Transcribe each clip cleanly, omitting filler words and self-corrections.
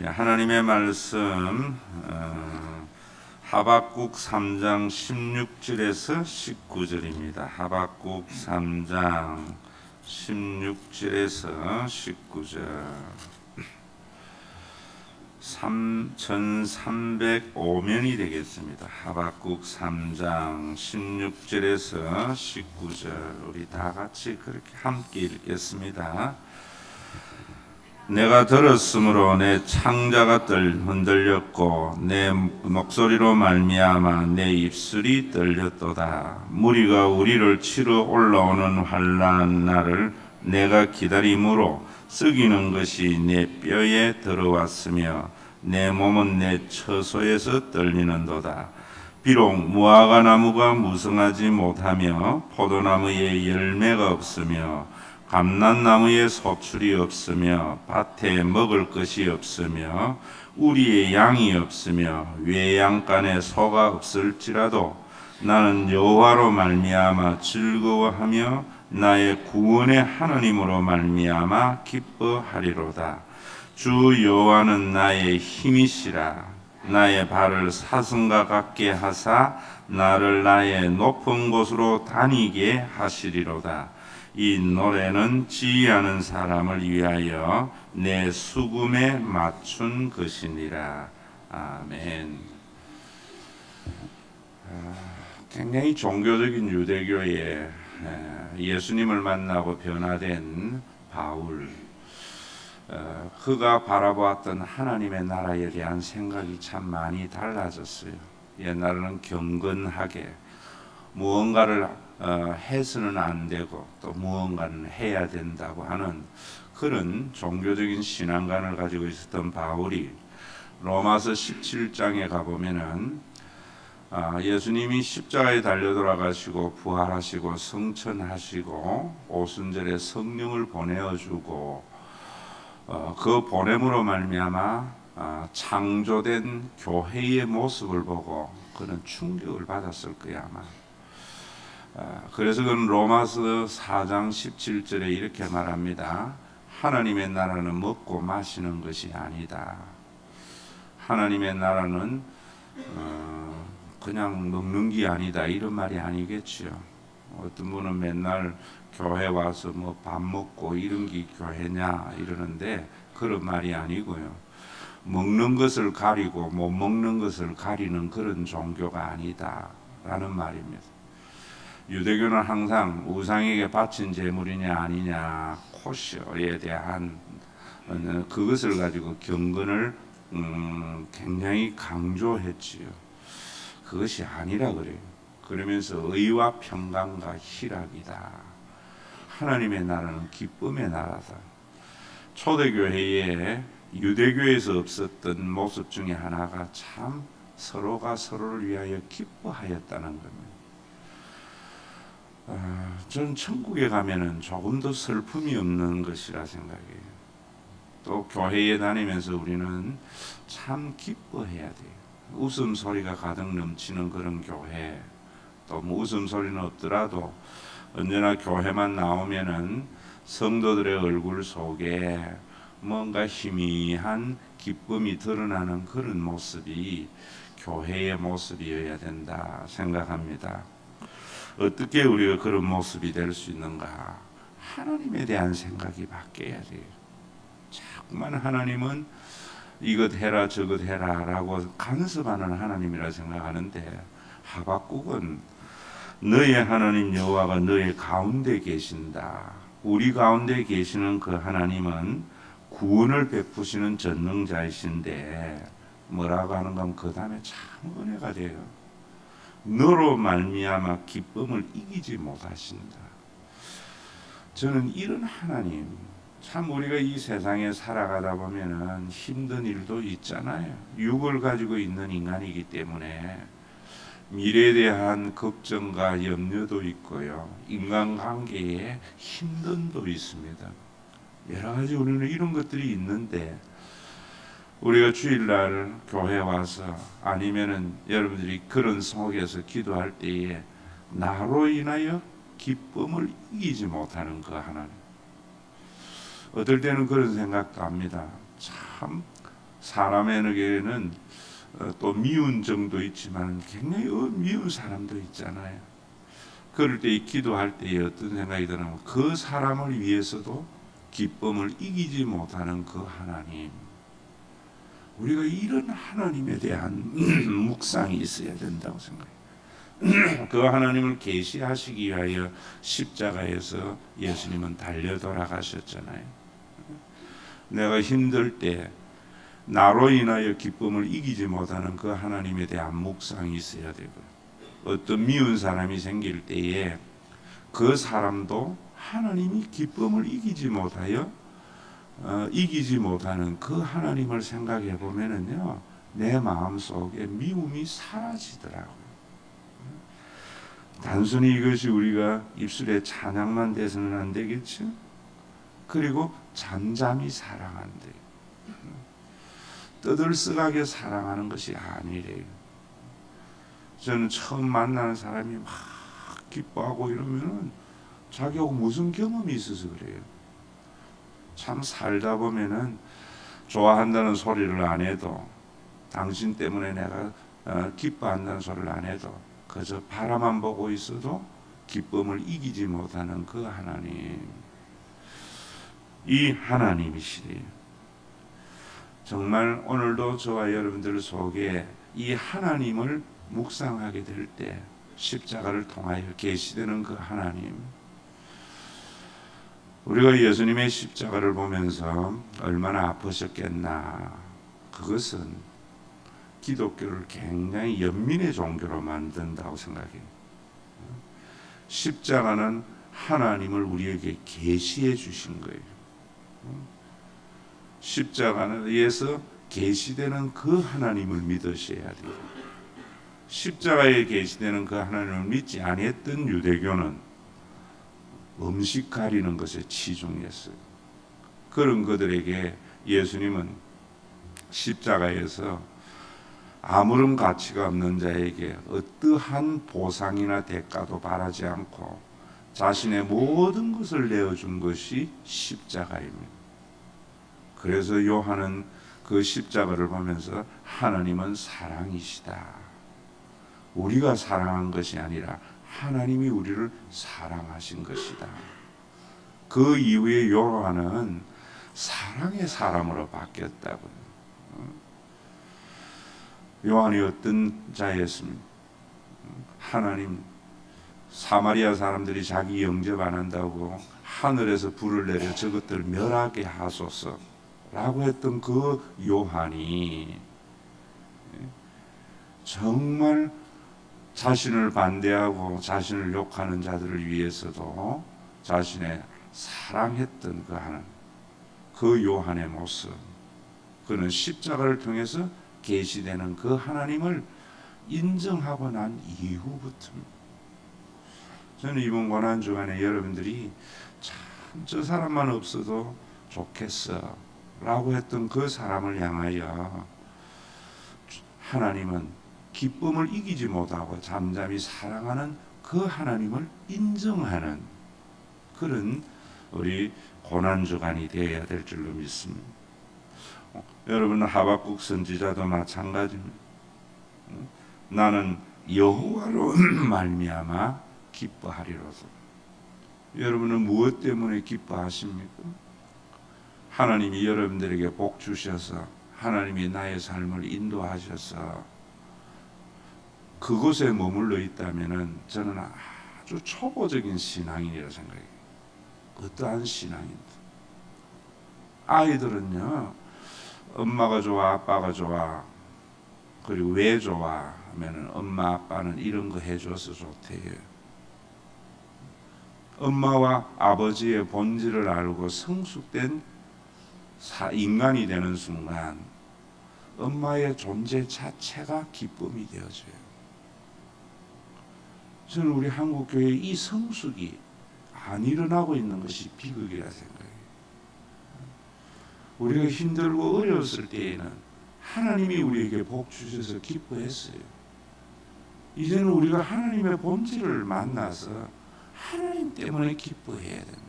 하나님의 말씀 하박국 3장 16절에서 19절입니다. 하박국 3장 16절에서 19절 1305면이 되겠습니다. 하박국 3장 16절에서 19절 우리 다 같이 그렇게 함께 읽겠습니다. 내가 들었으므로 내 창자가 흔들렸고 내 목소리로 말미암아 내 입술이 떨렸도다. 무리가 우리를 치러 올라오는 환난 날을 내가 기다림으로 썩이는 것이 내 뼈에 들어왔으며 내 몸은 내 처소에서 떨리는도다. 비록 무화과 나무가 무성하지 못하며 포도나무에 열매가 없으며 감람나무에 소출이 없으며 밭에 먹을 것이 없으며 우리의 양이 없으며 외양간에 소가 없을지라도 나는 여호와로 말미암아 즐거워하며 나의 구원의 하나님으로 말미암아 기뻐하리로다. 주 여호와는 나의 힘이시라. 나의 발을 사슴과 같게 하사 나를 나의 높은 곳으로 다니게 하시리로다. 이 노래는 지휘하는 사람을 위하여 내 수금에 맞춘 것이니라. 아멘. 굉장히 종교적인 유대교에 예수님을 만나고 변화된 바울, 그가 바라보았던 하나님의 나라에 대한 생각이 참 많이 달라졌어요. 옛날에는 경건하게 무언가를 해서는 안 되고 또 무언가는 해야 된다고 하는 그런 종교적인 신앙관을 가지고 있었던 바울이 로마서 17장에 가보면은 예수님이 십자가에 달려 돌아가시고 부활하시고 성천하시고 오순절에 성령을 보내어주고 그 보냄으로 말미암아 창조된 교회의 모습을 보고 그는 충격을 받았을 거야 아마. 그래서 그는 로마서 4장 17절에 이렇게 말합니다. 하나님의 나라는 먹고 마시는 것이 아니다. 하나님의 나라는 그냥 먹는 게 아니다. 이런 말이 아니겠지요. 어떤 분은 맨날 교회 와서 뭐 밥 먹고 이런 게 교회냐 이러는데 그런 말이 아니고요. 먹는 것을 가리고 못 먹는 것을 가리는 그런 종교가 아니다 라는 말입니다. 유대교는 항상 우상에게 바친 제물이냐 아니냐 코셔에 대한 그것을 가지고 경건을 굉장히 강조했지요. 그것이 아니라 그래요. 그러면서 의와 평강과 희락이다. 하나님의 나라는 기쁨의 나라다. 초대교회에 유대교에서 없었던 모습 중에 하나가 참 서로가 서로를 위하여 기뻐하였다는 겁니다. 저는 천국에 가면은 조금 더 슬픔이 없는 것이라 생각해요. 또 교회에 다니면서 우리는 참 기뻐해야 돼요. 웃음소리가 가득 넘치는 그런 교회, 또 뭐 웃음소리는 없더라도 언제나 교회만 나오면은 성도들의 얼굴 속에 뭔가 희미한 기쁨이 드러나는 그런 모습이 교회의 모습이어야 된다 생각합니다. 어떻게 우리가 그런 모습이 될 수 있는가? 하나님에 대한 생각이 바뀌어야 돼요. 자꾸만 하나님은 이것 해라 저것 해라 라고 간섭하는 하나님이라 생각하는데 하박국은 너의 하나님 여호와가 너의 가운데 계신다. 우리 가운데 계시는 그 하나님은 구원을 베푸시는 전능자이신데 뭐라고 하는가 하면 그 다음에 참 은혜가 돼요. 너로 말미암아 기쁨을 이기지 못하신다. 저는 이런 하나님, 참 우리가 이 세상에 살아가다 보면은 힘든 일도 있잖아요. 육을 가지고 있는 인간이기 때문에 미래에 대한 걱정과 염려도 있고요. 인간관계에 힘듦도 있습니다. 여러 가지 우리는 이런 것들이 있는데 우리가 주일날 교회 와서 아니면은 여러분들이 그런 속에서 기도할 때에 나로 인하여 기쁨을 이기지 못하는 그 하나님. 어떨 때는 그런 생각도 합니다. 참 사람에게는 또 미운 정도 있지만 굉장히 미운 사람도 있잖아요. 그럴 때 기도할 때에 어떤 생각이 드냐면 그 사람을 위해서도 기쁨을 이기지 못하는 그 하나님, 우리가 이런 하나님에 대한 묵상이 있어야 된다고 생각해요. 그 하나님을 계시하시기 위하여 십자가에서 예수님은 달려 돌아가셨잖아요. 내가 힘들 때 나로 인하여 기쁨을 이기지 못하는 그 하나님에 대한 묵상이 있어야 되고요. 어떤 미운 사람이 생길 때에 그 사람도 하나님이 기쁨을 이기지 못하는 그 하나님을 생각해 보면은요, 내 마음 속에 미움이 사라지더라고요. 단순히 이것이 우리가 입술에 찬양만 돼서는 안 되겠죠. 그리고 잠잠히 사랑한대. 떠들썩하게 사랑하는 것이 아니래요. 저는 처음 만나는 사람이 막 기뻐하고 이러면은 자기하고 무슨 경험이 있어서 그래요. 참 살다 보면은 좋아한다는 소리를 안 해도, 당신 때문에 내가 기뻐한다는 소리를 안 해도 그저 바라만 보고 있어도 기쁨을 이기지 못하는 그 하나님, 이 하나님이시래요. 정말 오늘도 저와 여러분들 속에 이 하나님을 묵상하게 될 때 십자가를 통하여 계시되는 그 하나님, 우리가 예수님의 십자가를 보면서 얼마나 아프셨겠나, 그것은 기독교를 굉장히 연민의 종교로 만든다고 생각해요. 십자가는 하나님을 우리에게 계시해 주신 거예요. 십자가는 의해서 계시되는 그 하나님을 믿으셔야 돼요. 십자가에 계시되는 그 하나님을 믿지 아니했던 유대교는 음식 가리는 것에 치중했어요. 그런 그들에게 예수님은 십자가에서 아무런 가치가 없는 자에게 어떠한 보상이나 대가도 바라지 않고 자신의 모든 것을 내어준 것이 십자가입니다. 그래서 요한은 그 십자가를 보면서 하나님은 사랑이시다, 우리가 사랑한 것이 아니라 하나님이 우리를 사랑하신 것이다, 그 이후에 요한은 사랑의 사람으로 바뀌었다고요. 요한이 어떤 자였습니까? 하나님, 사마리아 사람들이 자기 영접 안 한다고 하늘에서 불을 내려 저것들을 멸하게 하소서 라고 했던 그 요한이 정말 자신을 반대하고 자신을 욕하는 자들을 위해서도 자신의 사랑했던 그 하나님, 그 요한의 모습, 그는 십자가를 통해서 계시되는 그 하나님을 인정하고 난 이후부터, 저는 이번 고난주간에 여러분들이 참 저 사람만 없어도 좋겠어 라고 했던 그 사람을 향하여 하나님은 기쁨을 이기지 못하고 잠잠히 사랑하는 그 하나님을 인정하는 그런 우리 고난주간이 되어야 될 줄로 믿습니다. 여러분, 하박국 선지자도 마찬가지입니다. 나는 여호와로 말미암아 기뻐하리로소. 여러분은 무엇 때문에 기뻐하십니까? 하나님이 여러분들에게 복 주셔서, 하나님이 나의 삶을 인도하셔서 그곳에 머물러 있다면은 저는 아주 초보적인 신앙이라고 생각해요. 어떠한 신앙입니다. 아이들은요, 엄마가 좋아, 아빠가 좋아, 그리고 왜 좋아 하면은 엄마 아빠는 이런 거 해줘서 좋대요. 엄마와 아버지의 본질을 알고 성숙된 인간이 되는 순간 엄마의 존재 자체가 기쁨이 되어져요. 저는 우리 한국교회의 이 성숙이 안 일어나고 있는 것이 비극이라 생각해요. 우리가 힘들고 어려웠을 때에는 하나님이 우리에게 복 주셔서 기뻐했어요. 이제는 우리가 하나님의 본질을 만나서 하나님 때문에 기뻐해야 된다.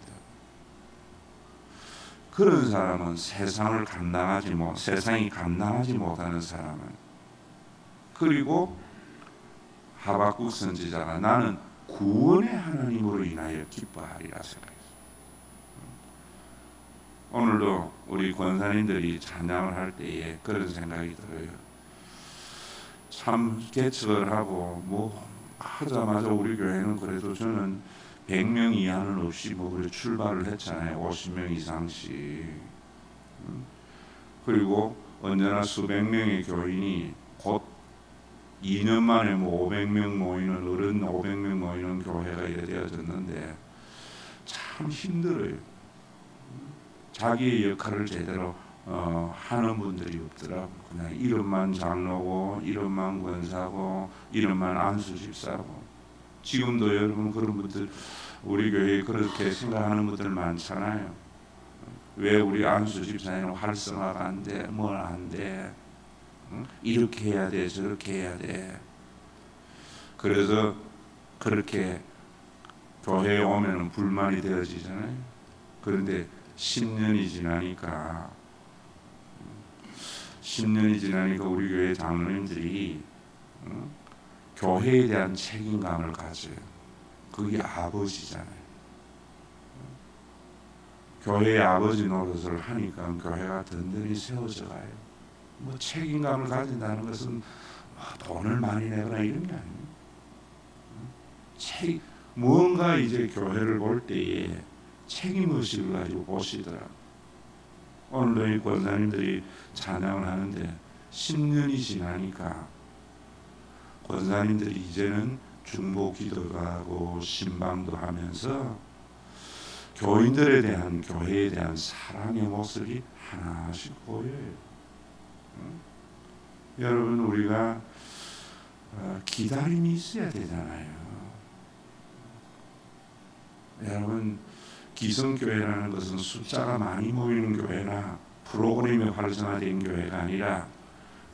그런 사람은 세상이 감당하지 못하는 사람은. 그리고 하박국 선지자가 나는 구원의 하나님으로 인하여 기뻐하리라 생각했어요. 오늘도 우리 권사님들이 찬양을 할 때에 그런 생각이 들어요. 참 개척을 하고 뭐 하자마자 우리 교회는 그래도 저는 100명 이하는 없이 뭐 그래 출발을 했잖아요. 50명 이상씩. 그리고 언제나 수백 명의 교인이 곧 2년 만에 뭐 500명 모이는 어른 500명 모이는 교회가 이래 되어졌는데 참 힘들어요. 자기의 역할을 제대로 하는 분들이 없더라고. 그냥 이름만 장로고 이름만 권사고 이름만 안수집사고. 지금도 여러분 그런 분들 우리 교회에 그렇게 생각하는 분들 많잖아요. 왜 우리 안수집사님은 활성화가 안 돼? 뭘 안 돼? 이렇게 해야 돼, 저렇게 해야 돼. 그래서 그렇게 교회에 오면은 불만이 되어지잖아요. 그런데 10년이 지나니까 우리 교회 장로님들이 교회에 대한 책임감을 가져요. 그게 아버지잖아요. 교회의 아버지 노릇을 하니까 교회가 든든히 세워져 가요. 뭐 책임감을 가진다는 것은 돈을 많이 내거나 이런 게 아니에요. 무언가 이제 교회를 볼 때에 책임의식을 가지고 보시더라고요. 오늘도 이 권사님들이 찬양을 하는데 10년이 지나니까 권사님들이 이제는 중보 기도도 하고 신방도 하면서 교인들에 대한 교회에 대한 사랑의 모습이 하나씩 보여요. 여러분 우리가 기다림이 있어야 되잖아요. 여러분 기성교회라는 것은 숫자가 많이 모이는 교회나 프로그램이 활성화된 교회가 아니라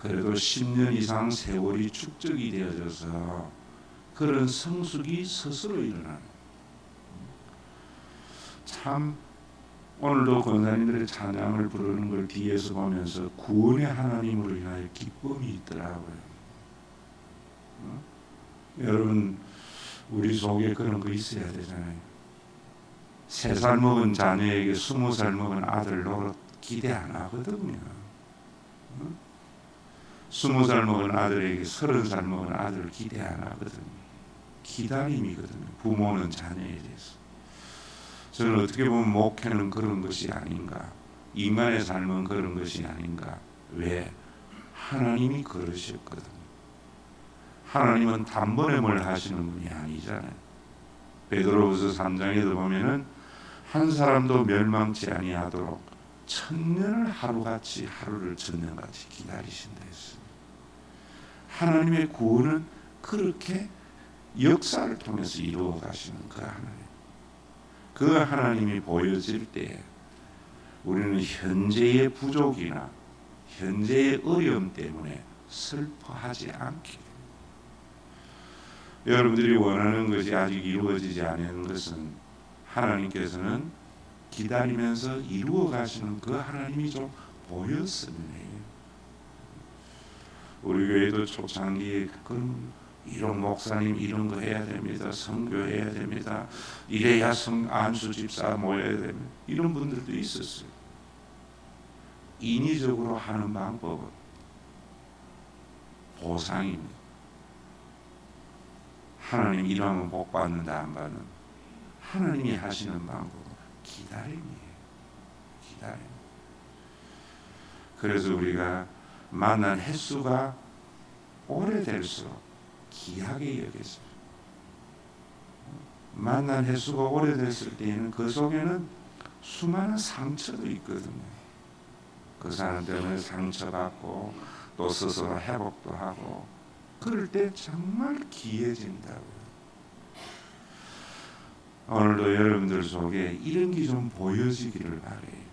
그래도 10년 이상 세월이 축적이 되어져서 그런 성숙이 스스로 일어나는. 참 오늘도 권사님들의 찬양을 부르는 걸 뒤에서 보면서 구원의 하나님으로 인하여 기쁨이 있더라고요. 여러분 우리 속에 그런 거 있어야 되잖아요. 3살 먹은 자녀에게 20살 먹은 아들 노릇 기대 안 하거든요. 20살 먹은 아들에게 30살 먹은 아들을 기대 안 하거든요. 기다림이거든요. 부모는 자녀에 대해서. 저는 어떻게 보면 목회는 그런 것이 아닌가. 인간의 삶은 그런 것이 아닌가. 왜? 하나님이 그러셨거든요. 하나님은 단번에 뭘 하시는 분이 아니잖아요. 베드로후서 3장에도 보면은 한 사람도 멸망치 아니하도록 천년을 하루같이 하루를 천년같이 기다리신다 했습니다. 하나님의 구원은 그렇게 역사를 통해서 이루어 가시는 그 하나님. 그 하나님이 보여질 때 우리는 현재의 부족이나 현재의 어려움 때문에 슬퍼하지 않게 됩니다. 여러분들이 원하는 것이 아직 이루어지지 않은 것은 하나님께서는 기다리면서 이루어 가시는 그 하나님이 좀 보였습니다. 우리 교회도 초창기에 이런 목사님 이런 거 해야 됩니다. 선교해야 됩니다. 이래야 안수 집사 모여야 됩니다. 이런 분들도 있었어요. 인위적으로 하는 방법은 보상입니다. 하나님 이러면 복 받는다 안 받는. 하나님이 하시는 방법은 기다림이에요. 기다림. 그래서 우리가 만난 횟수가 오래될수록 귀하게 여겼어요. 만난 횟수가 오래됐을 때에는 그 속에는 수많은 상처도 있거든요. 그 사람 때문에 상처받고 또 스스로 회복도 하고 그럴 때 정말 귀해진다고요. 오늘도 여러분들 속에 이런 게 좀 보여지기를 바래요.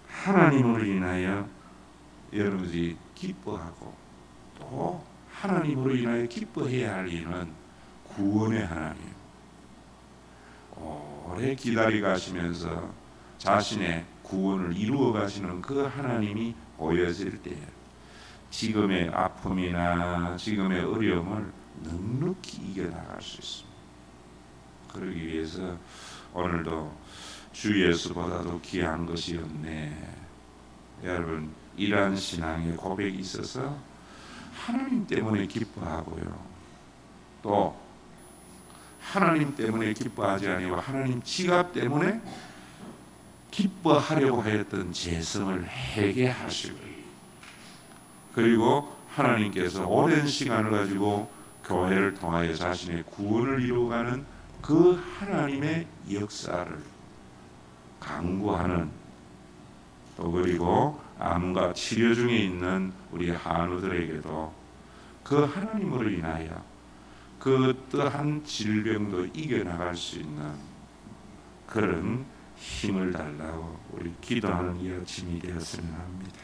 하나님으로 인하여 여러분들이 기뻐하고 또 하나님으로 인하여 기뻐해야 할 이유는 구원의 하나님. 오래 기다리고 하시면서 자신의 구원을 이루어 가시는 그 하나님이 보여질 때 지금의 아픔이나 지금의 어려움을 넉넉히 이겨나갈 수 있습니다. 그러기 위해서 오늘도 주 예수보다도 귀한 것이 없네. 여러분, 이러한 신앙의 고백이 있어서 하나님 때문에 기뻐하고요, 또 하나님 때문에 기뻐하지 아니고 하나님 지갑 때문에 기뻐하려고 하였던 죄성을 회개하시고, 그리고 하나님께서 오랜 시간을 가지고 교회를 통하여 자신의 구원을 이루어가는 그 하나님의 역사를 강구하는, 또 그리고 암과 치료 중에 있는 우리 한우들에게도 그 하나님으로 인하여 그 어떠한 질병도 이겨나갈 수 있는 그런 힘을 달라고 우리 기도하는 이 아침이 되었으면 합니다.